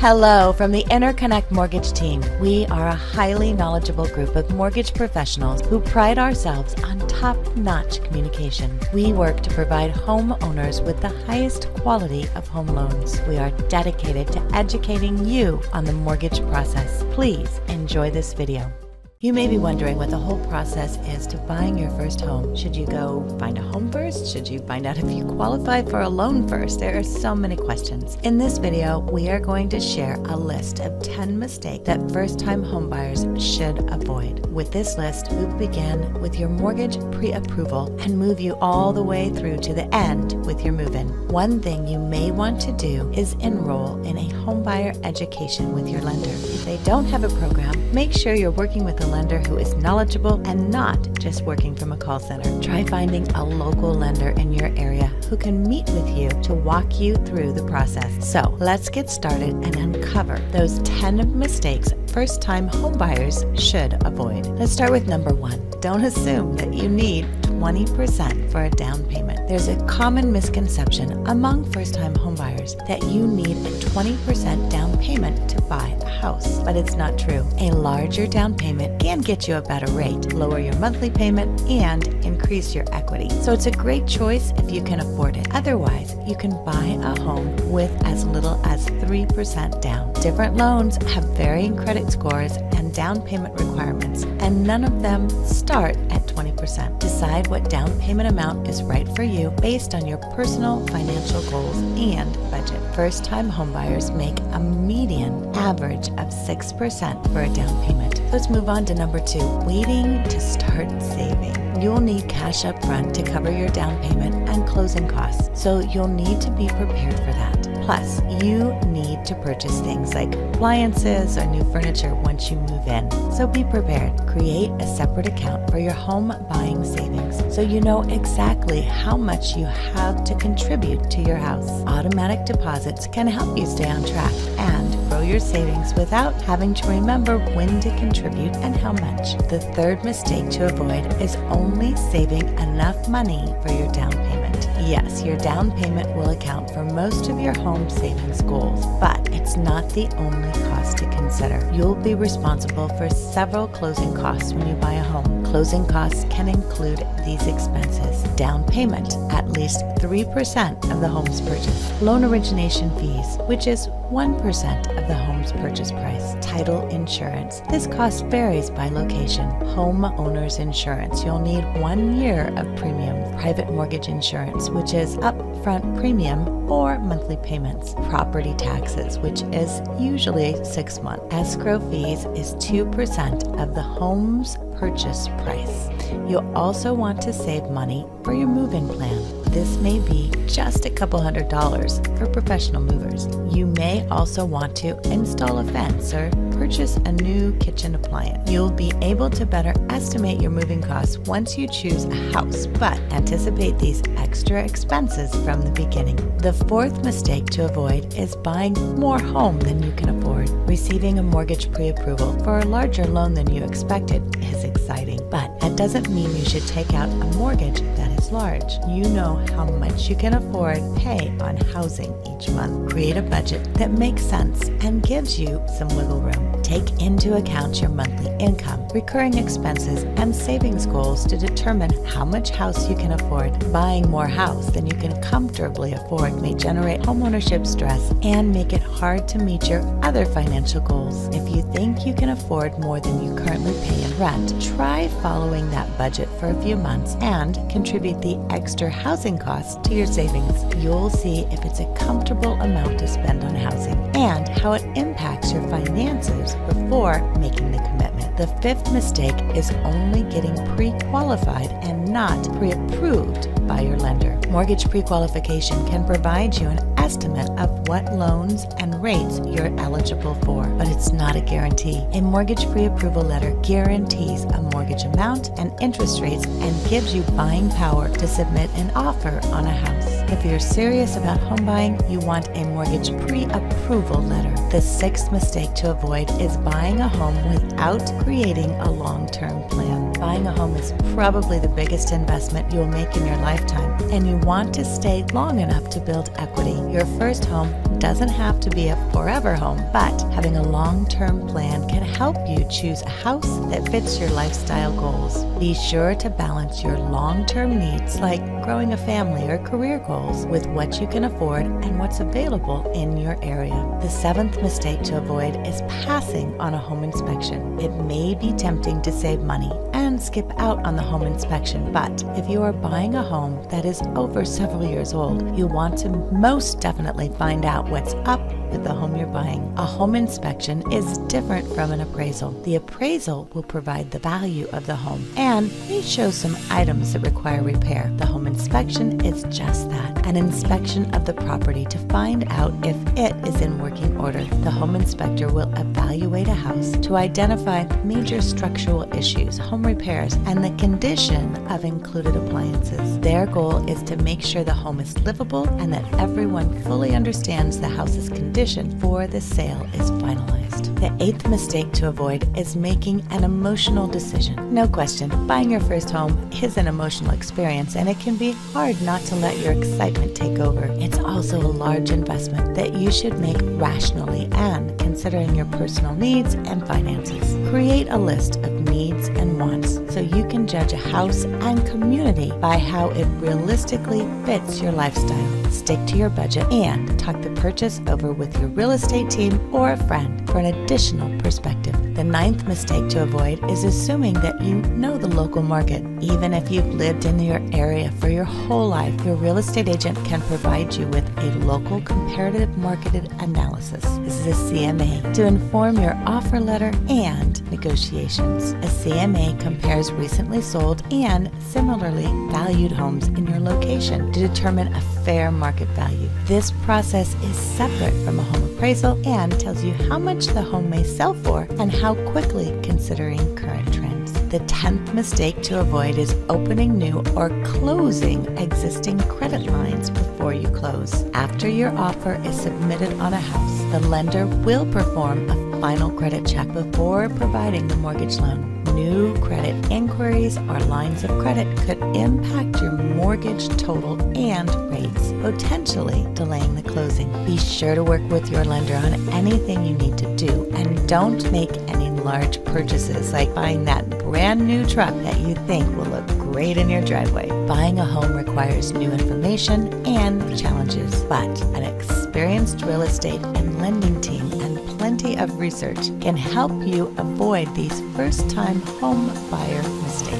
Hello from the Interconnect Mortgage Team. We are a highly knowledgeable group of mortgage professionals who pride ourselves on top-notch communication. We work to provide homeowners with the highest quality of home loans. We are dedicated to educating you on the mortgage process. Please enjoy this video. You may be wondering what the whole process is to buying your first home. Should you go find a home first? Should you find out if you qualify for a loan first? There are so many questions. In this video, we are going to share a list of 10 mistakes that first-time homebuyers should avoid. With this list, we will begin with your mortgage pre-approval and move you all the way through to the end with your move-in. One thing you may want to do is enroll in a homebuyer education with your lender. If they don't have a program, make sure you're working with a lender who is knowledgeable and not just working from a call center. Try finding a local lender in your area who can meet with you to walk you through the process. So let's get started and uncover those 10 mistakes first-time homebuyers should avoid. Let's start with number 1. Don't assume that you need 20% for a down payment. There's a common misconception among first-time homebuyers that you need a 20% down payment to buy a house, but it's not true. A larger down payment can get you a better rate, lower your monthly payment, and increase your equity. So it's a great choice if you can afford it. Otherwise, you can buy a home with as little as 3% down. Different loans have varying credit scores and down payment requirements, and none of them start at 20%. Decide what down payment amount is right for you based on your personal financial goals and budget. First-time homebuyers make a median average of 6% for a down payment. Let's move on to number 2, waiting to start saving. You'll need cash up front to cover your down payment and closing costs, so you'll need to be prepared for that. Plus, you need to purchase things like appliances or new furniture once you move in, so be prepared. Create a separate account for your home buying savings so you know exactly how much you have to contribute to your house. Automatic deposits can help you stay on track and grow your savings without having to remember when to contribute and how much. The third mistake to avoid is only saving enough money for your down payment. Yes, your down payment will account for most of your home savings goals, but it's not the only cost to consider. You'll be responsible for several closing costs when you buy a home. Closing costs can include these expenses: down payment, at least 3% of the home's purchase; loan origination fees, which is 1% of the home's purchase price; title insurance. This cost varies by location. Homeowner's insurance. You'll need 1 year of premium. Private mortgage insurance, which is upfront premium or monthly payments. Property taxes, which is usually 6 months. Escrow fees is 2% of the home's purchase price. You'll also want to save money for your move-in plan. This may be just a couple $100s for professional movers. You may also want to install a fence or purchase a new kitchen appliance. You'll be able to better estimate your moving costs once you choose a house, but anticipate these extra expenses from the beginning. The fourth mistake to avoid is buying more home than you can afford. Receiving a mortgage pre-approval for a larger loan than you expected is exciting, but that doesn't mean you should take out a mortgage that is large. You know how much you can afford pay on housing each month. Create a budget that makes sense and gives you some wiggle room. Take into account your monthly income, recurring expenses, and savings goals to determine how much house you can afford. Buying more house than you can comfortably afford may generate homeownership stress and make it hard to meet your other financial goals. If you think you can afford more than you currently pay in rent, try following that budget for a few months and contribute the extra housing costs to your savings. You'll see if it's a comfortable amount to spend on housing and how it impacts your finances before making the commitment. The fifth mistake is only getting pre-qualified and not pre-approved by your lender. Mortgage pre-qualification can provide you an estimate of what loans and rates you're eligible for, but it's not a guarantee. A mortgage pre-approval letter guarantees a mortgage amount and interest rates and gives you buying power to submit an offer on a house. If you're serious about home buying, you want a mortgage pre-approval letter. The sixth mistake to avoid is buying a home without creating a long-term plan. Buying a home is probably the biggest investment you'll make in your lifetime, and you want to stay long enough to build equity. Your first home doesn't have to be a forever home, but having a long-term plan can help you choose a house that fits your lifestyle goals. Be sure to balance your long-term needs like growing a family or career goals with what you can afford and what's available in your area. The seventh mistake to avoid is passing on a home inspection. It may be tempting to save money and skip out on the home inspection, but if you are buying a home that is over several years old, you want to most definitely find out what's up with the home you're buying. A home inspection is different from an appraisal. The appraisal will provide the value of the home and may show some items that require repair. The home inspection is just that, an inspection of the property to find out if it is in working order. The home inspector will evaluate a house to identify major structural issues, home repairs, and the condition of included appliances. Their goal is to make sure the home is livable and that everyone fully understands the house's condition before the sale is finalized. The eighth mistake to avoid is making an emotional decision. No question, buying your first home is an emotional experience, and it can be hard not to let your excitement take over. It's also a large investment that you should make rationally and considering your personal needs and finances. Create a list of needs and wants so you can judge a house and community by how it realistically fits your lifestyle. Stick to your budget and talk the purchase over with your real estate team or a friend for an additional perspective. The ninth mistake to avoid is assuming that you know the local market. Even if you've lived in your area for your whole life, your real estate agent can provide you with a local comparative market analysis. This is a CMA to inform your offer letter and negotiations. A CMA compares recently sold and similarly valued homes in your location to determine a fair market value. This process is separate from a home appraisal and tells you how much the home may sell for and how quickly, considering current trends. The 10th mistake to avoid is opening new or closing existing credit lines before you close. After your offer is submitted on a house, the lender will perform a final credit check before providing the mortgage loan. New credit inquiries or lines of credit could impact your mortgage total and rates, potentially delaying the closing. Be sure to work with your lender on anything you need to do, and don't make any large purchases like buying that brand new truck that you think will look great in your driveway. Buying a home requires new information and challenges, but an experienced real estate and lending team and plenty of research can help you avoid these first-time home buyer mistakes.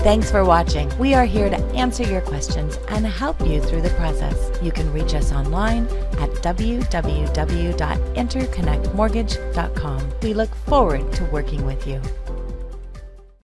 Thanks for watching. We are here to answer your questions and help you through the process. You can reach us online at www.interconnectmortgage.com. We look forward to working with you.